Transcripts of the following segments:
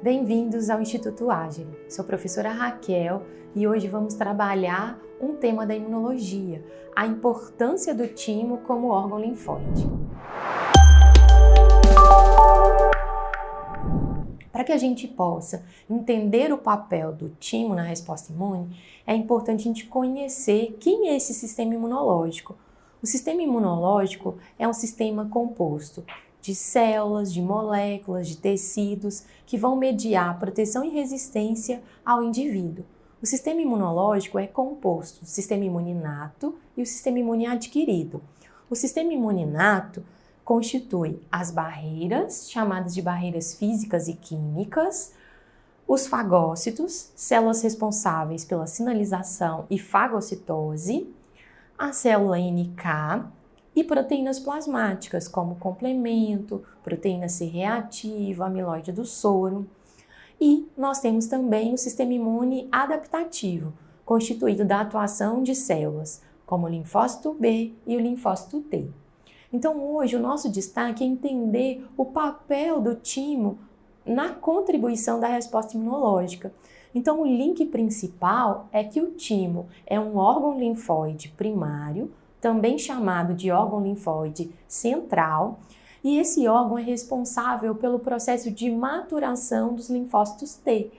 Bem-vindos ao Instituto Ágil. Sou a professora Raquel e hoje vamos trabalhar um tema da imunologia, a importância do timo como órgão linfóide. Para que a gente possa entender o papel do timo na resposta imune, é importante a gente conhecer quem é esse sistema imunológico. O sistema imunológico é um sistema composto de células, de moléculas, de tecidos que vão mediar proteção e resistência ao indivíduo. O sistema imunológico é composto do sistema imune inato e o sistema imune adquirido. O sistema imune inato constitui as barreiras, chamadas de barreiras físicas e químicas, os fagócitos, células responsáveis pela sinalização e fagocitose, a célula NK e proteínas plasmáticas, como complemento, proteína C reativa, amiloide do soro. E nós temos também o sistema imune adaptativo, constituído da atuação de células, como o linfócito B e o linfócito T. Então, hoje, o nosso destaque é entender o papel do timo na contribuição da resposta imunológica. Então, o link principal é que o timo é um órgão linfóide primário, também chamado de órgão linfóide central, e esse órgão é responsável pelo processo de maturação dos linfócitos T.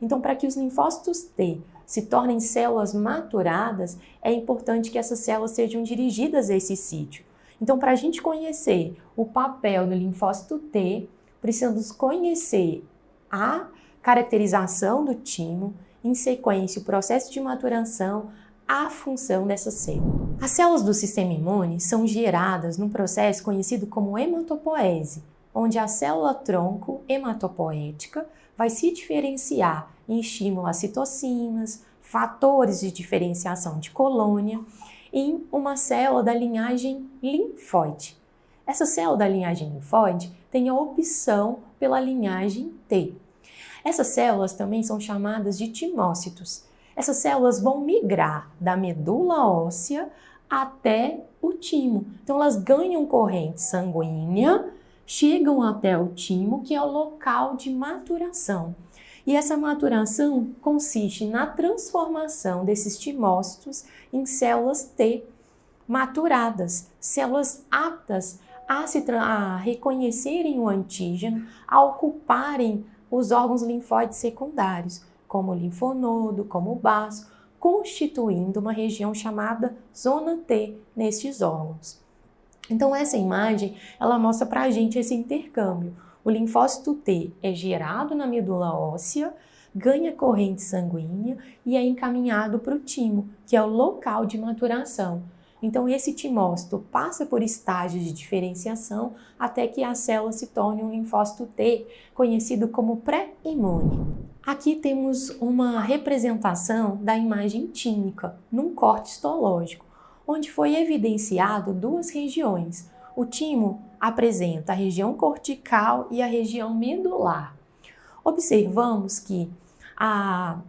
Então, para que os linfócitos T se tornem células maturadas, é importante que essas células sejam dirigidas a esse sítio. Então, para a gente conhecer o papel do linfócito T, precisamos conhecer a caracterização do timo, em sequência o processo de maturação, a função dessa célula. As células do sistema imune são geradas num processo conhecido como hematopoese, onde a célula-tronco hematopoética vai se diferenciar em estímulo a citocinas, fatores de diferenciação de colônia, em uma célula da linhagem linfóide. Essa célula da linhagem linfóide tem a opção pela linhagem T. Essas células também são chamadas de timócitos. Essas células vão migrar da medula óssea até o timo. Então, elas ganham corrente sanguínea, chegam até o timo, que é o local de maturação. E essa maturação consiste na transformação desses timócitos em células T maturadas, células aptas a reconhecerem o antígeno, a ocuparem os órgãos linfóides secundários, como o linfonodo, como o baço, constituindo uma região chamada zona T nestes órgãos. Então, essa imagem, ela mostra para a gente esse intercâmbio. O linfócito T é gerado na medula óssea, ganha corrente sanguínea e é encaminhado para o timo, que é o local de maturação. Então, esse timócito passa por estágios de diferenciação até que a célula se torne um linfócito T, conhecido como pré-imune. Aqui temos uma representação da imagem tímica, num corte histológico, onde foi evidenciado duas regiões. O timo apresenta a região cortical e a região medular. Observamos que a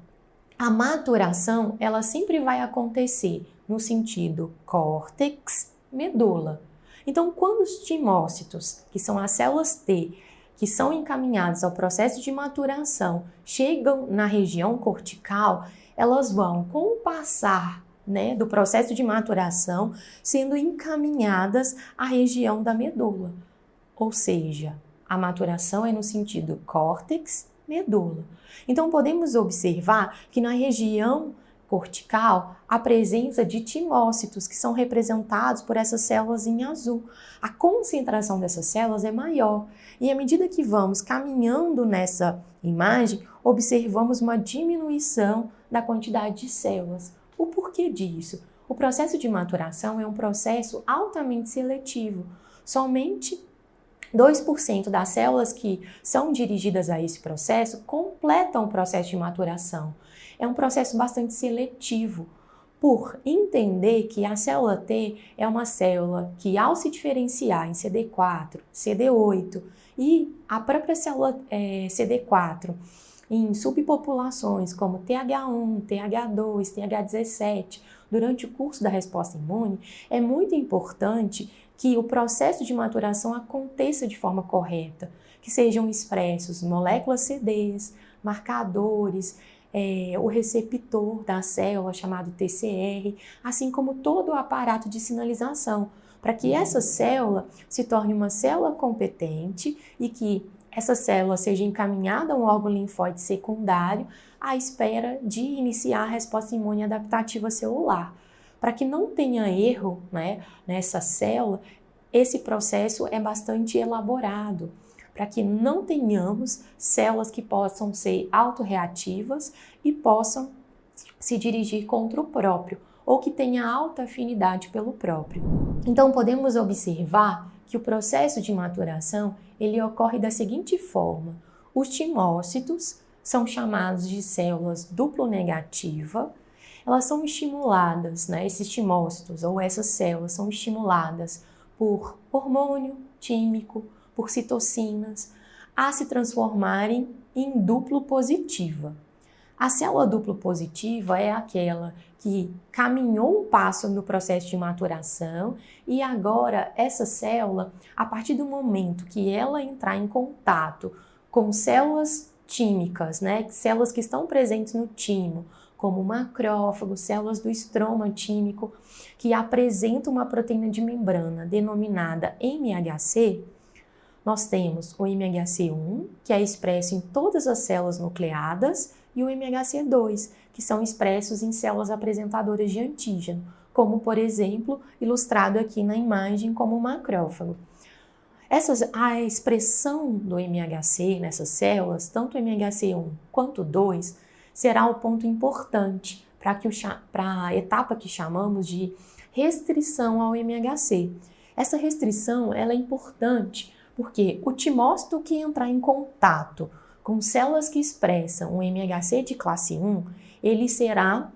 maturação ela sempre vai acontecer no sentido córtex-medula. Então, quando os timócitos, que são as células T, que são encaminhadas ao processo de maturação, chegam na região cortical, elas vão, com o passar do processo de maturação, sendo encaminhadas à região da medula. Ou seja, a maturação é no sentido córtex-medula. Então, podemos observar que na região cortical, a presença de timócitos, que são representados por essas células em azul. A concentração dessas células é maior e à medida que vamos caminhando nessa imagem, observamos uma diminuição da quantidade de células. O porquê disso? O processo de maturação é um processo altamente seletivo. Somente 2% das células que são dirigidas a esse processo completam o processo de maturação. É um processo bastante seletivo, por entender que a célula T é uma célula que, ao se diferenciar em CD4, CD8 e a própria célula CD4 em subpopulações como TH1, TH2, TH17, durante o curso da resposta imune, é muito importante que o processo de maturação aconteça de forma correta, que sejam expressos moléculas CDs, marcadores, o receptor da célula, chamado TCR, assim como todo o aparato de sinalização, para que essa célula se torne uma célula competente e que essa célula seja encaminhada a um órgão linfóide secundário à espera de iniciar a resposta imune adaptativa celular. Para que não tenha erro, né, nessa célula, esse processo é bastante elaborado, para que não tenhamos células que possam ser autorreativas e possam se dirigir contra o próprio, ou que tenha alta afinidade pelo próprio. Então, podemos observar que o processo de maturação ele ocorre da seguinte forma: os timócitos são chamados de células duplo negativa. Elas são estimuladas, né, esses timócitos ou essas células são estimuladas por hormônio tímico, por citocinas, a se transformarem em duplo positiva. A célula duplo positiva é aquela que caminhou um passo no processo de maturação e agora essa célula, a partir do momento que ela entrar em contato com células tímicas, né, células que estão presentes no timo, como macrófagos, células do estroma tímico, que apresentam uma proteína de membrana denominada MHC, nós temos o MHC1, que é expresso em todas as células nucleadas, e o MHC2, que são expressos em células apresentadoras de antígeno, como, por exemplo, ilustrado aqui na imagem como o macrófago. A expressão do MHC nessas células, tanto o MHC1 quanto o 2, será o ponto importante para a etapa que chamamos de restrição ao MHC. Essa restrição ela é importante porque o timócito que entrar em contato com células que expressam o MHC de classe 1, ele será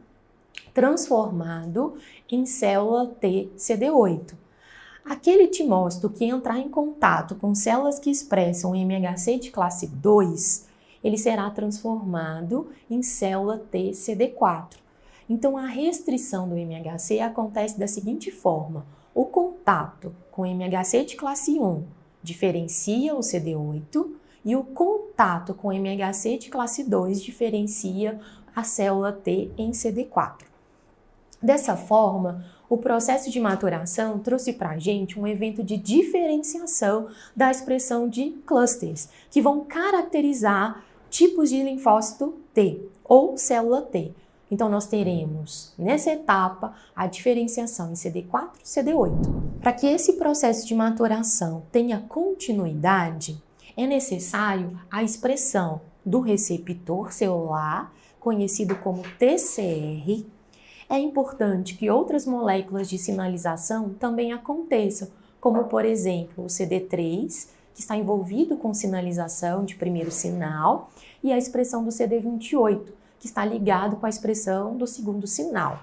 transformado em célula T CD8. Aquele timócito que entrar em contato com células que expressam o MHC de classe 2, ele será transformado em célula T CD4. Então, a restrição do MHC acontece da seguinte forma: o contato com o MHC de classe 1 diferencia o CD8 e o contato com o MHC de classe 2 diferencia a célula T em CD4. Dessa forma, o processo de maturação trouxe para a gente um evento de diferenciação da expressão de clusters, que vão caracterizar tipos de linfócito T ou célula T. Então, nós teremos, nessa etapa, a diferenciação em CD4 e CD8. Para que esse processo de maturação tenha continuidade, é necessário a expressão do receptor celular, conhecido como TCR. É importante que outras moléculas de sinalização também aconteçam, como, por exemplo, o CD3, que está envolvido com sinalização de primeiro sinal, e a expressão do CD28, que está ligado com a expressão do segundo sinal.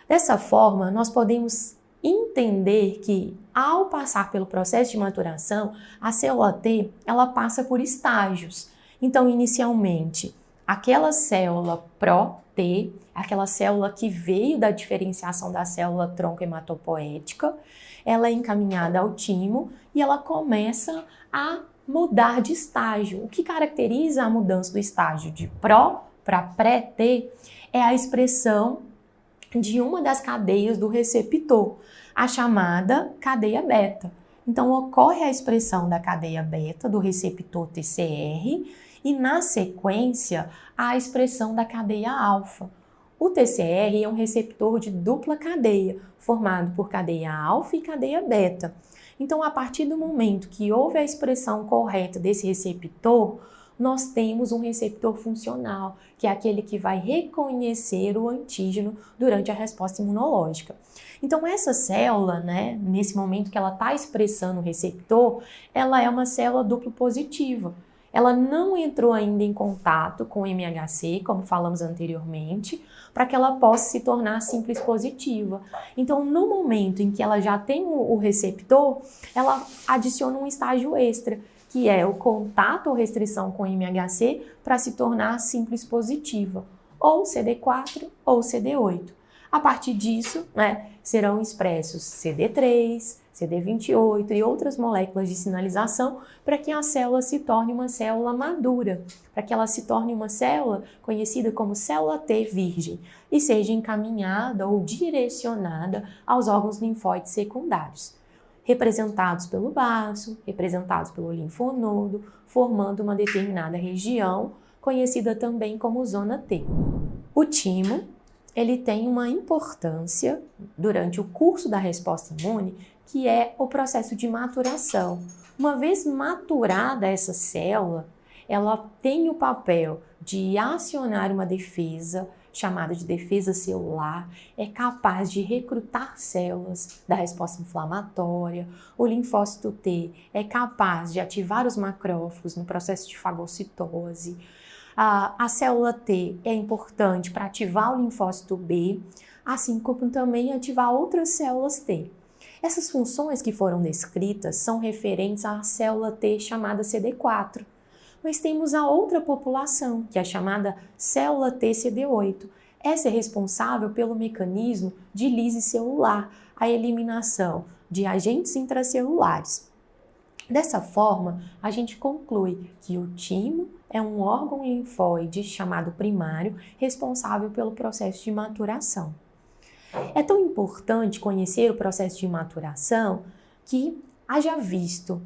Dessa forma, nós podemos entender que, ao passar pelo processo de maturação, a célula T ela passa por estágios. Então, inicialmente, aquela célula pró-T, aquela célula que veio da diferenciação da célula tronco hematopoética, ela é encaminhada ao timo e ela começa a mudar de estágio. O que caracteriza a mudança do estágio de pró para pré-T é a expressão de uma das cadeias do receptor, a chamada cadeia beta. Então, ocorre a expressão da cadeia beta do receptor TCR e, na sequência, a expressão da cadeia alfa. O TCR é um receptor de dupla cadeia, formado por cadeia alfa e cadeia beta. Então, a partir do momento que houve a expressão correta desse receptor, nós temos um receptor funcional, que é aquele que vai reconhecer o antígeno durante a resposta imunológica. Então, essa célula, né, nesse momento que ela está expressando o receptor, ela é uma célula duplo positiva. Ela não entrou ainda em contato com o MHC, como falamos anteriormente, para que ela possa se tornar simples positiva. Então, no momento em que ela já tem o receptor, ela adiciona um estágio extra, que é o contato ou restrição com o MHC para se tornar simples positiva, ou CD4 ou CD8. A partir disso, serão expressos CD3, CD28 e outras moléculas de sinalização para que a célula se torne uma célula madura, para que ela se torne uma célula conhecida como célula T virgem e seja encaminhada ou direcionada aos órgãos linfóides secundários, representados pelo baço, representados pelo linfonodo, formando uma determinada região, conhecida também como zona T. O timo, ele tem uma importância durante o curso da resposta imune, que é o processo de maturação. Uma vez maturada essa célula, ela tem o papel de acionar uma defesa, chamada de defesa celular, é capaz de recrutar células da resposta inflamatória. O linfócito T é capaz de ativar os macrófagos no processo de fagocitose. A célula T é importante para ativar o linfócito B, assim como também ativar outras células T. Essas funções que foram descritas são referentes à célula T chamada CD4. Mas temos a outra população, que é a chamada célula T CD8. Essa é responsável pelo mecanismo de lise celular, a eliminação de agentes intracelulares. Dessa forma, a gente conclui que o timo é um órgão linfóide chamado primário, responsável pelo processo de maturação. É tão importante conhecer o processo de maturação que, haja visto,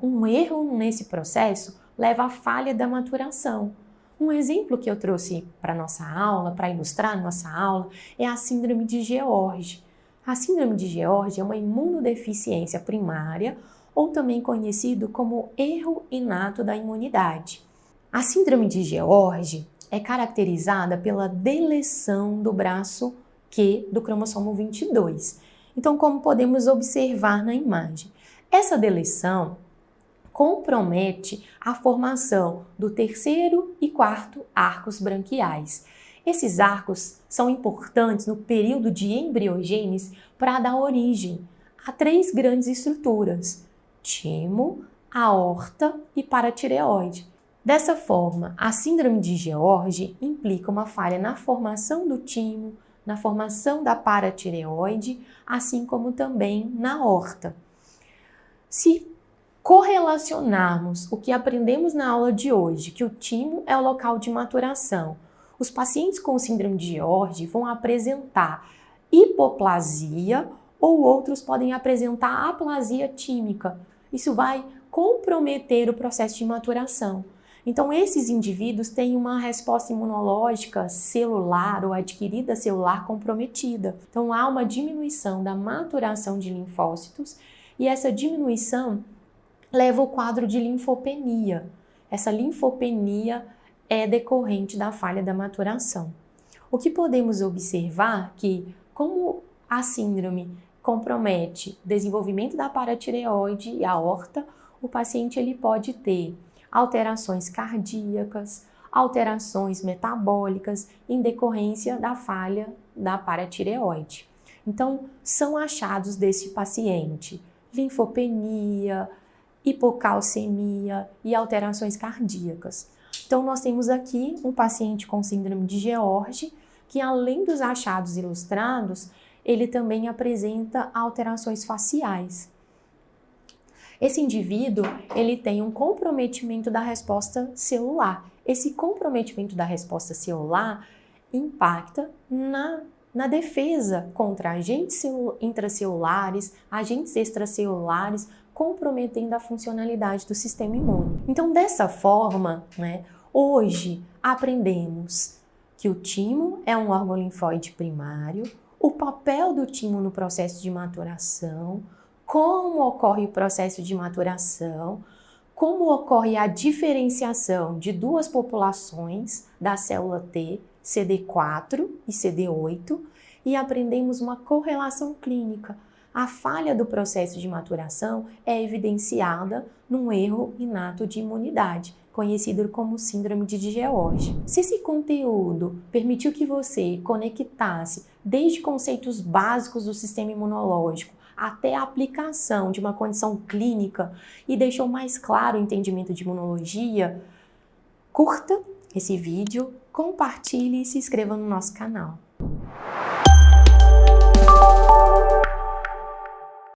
um erro nesse processo leva à falha da maturação. Um exemplo que eu trouxe para nossa aula, para ilustrar nossa aula, é a síndrome de George. A síndrome de George é uma imunodeficiência primária, ou também conhecido como erro inato da imunidade. A síndrome de George é caracterizada pela deleção do braço Q do cromossomo 22. Então, como podemos observar na imagem, essa deleção compromete a formação do terceiro e quarto arcos branquiais. Esses arcos são importantes no período de embriogênese para dar origem a 3 grandes estruturas: timo, aorta e paratireoide. Dessa forma, a síndrome de George implica uma falha na formação do timo, na formação da paratireoide, assim como também na aorta. Se correlacionarmos o que aprendemos na aula de hoje, que o timo é o local de maturação, os pacientes com síndrome de George vão apresentar hipoplasia ou outros podem apresentar aplasia tímica. Isso vai comprometer o processo de maturação. Então, esses indivíduos têm uma resposta imunológica celular ou adquirida celular comprometida. Então, há uma diminuição da maturação de linfócitos e essa diminuição leva ao quadro de linfopenia. Essa linfopenia é decorrente da falha da maturação. O que podemos observar que, como a síndrome compromete o desenvolvimento da paratireoide e a aorta, o paciente ele pode ter alterações cardíacas, alterações metabólicas em decorrência da falha da paratireoide. Então, são achados desse paciente linfopenia, hipocalcemia e alterações cardíacas. Então, nós temos aqui um paciente com síndrome de George, que além dos achados ilustrados, ele também apresenta alterações faciais. Esse indivíduo, ele tem um comprometimento da resposta celular. Esse comprometimento da resposta celular impacta na defesa contra agentes intracelulares, agentes extracelulares, comprometendo a funcionalidade do sistema imune. Então, dessa forma, hoje aprendemos que o timo é um órgão linfóide primário, o papel do timo no processo de maturação, como ocorre o processo de maturação, como ocorre a diferenciação de 2 populações da célula T, CD4 e CD8, e aprendemos uma correlação clínica. A falha do processo de maturação é evidenciada num erro inato de imunidade, conhecido como síndrome de George. Se esse conteúdo permitiu que você conectasse desde conceitos básicos do sistema imunológico até a aplicação de uma condição clínica e deixou mais claro o entendimento de imunologia, curta esse vídeo, compartilhe e se inscreva no nosso canal.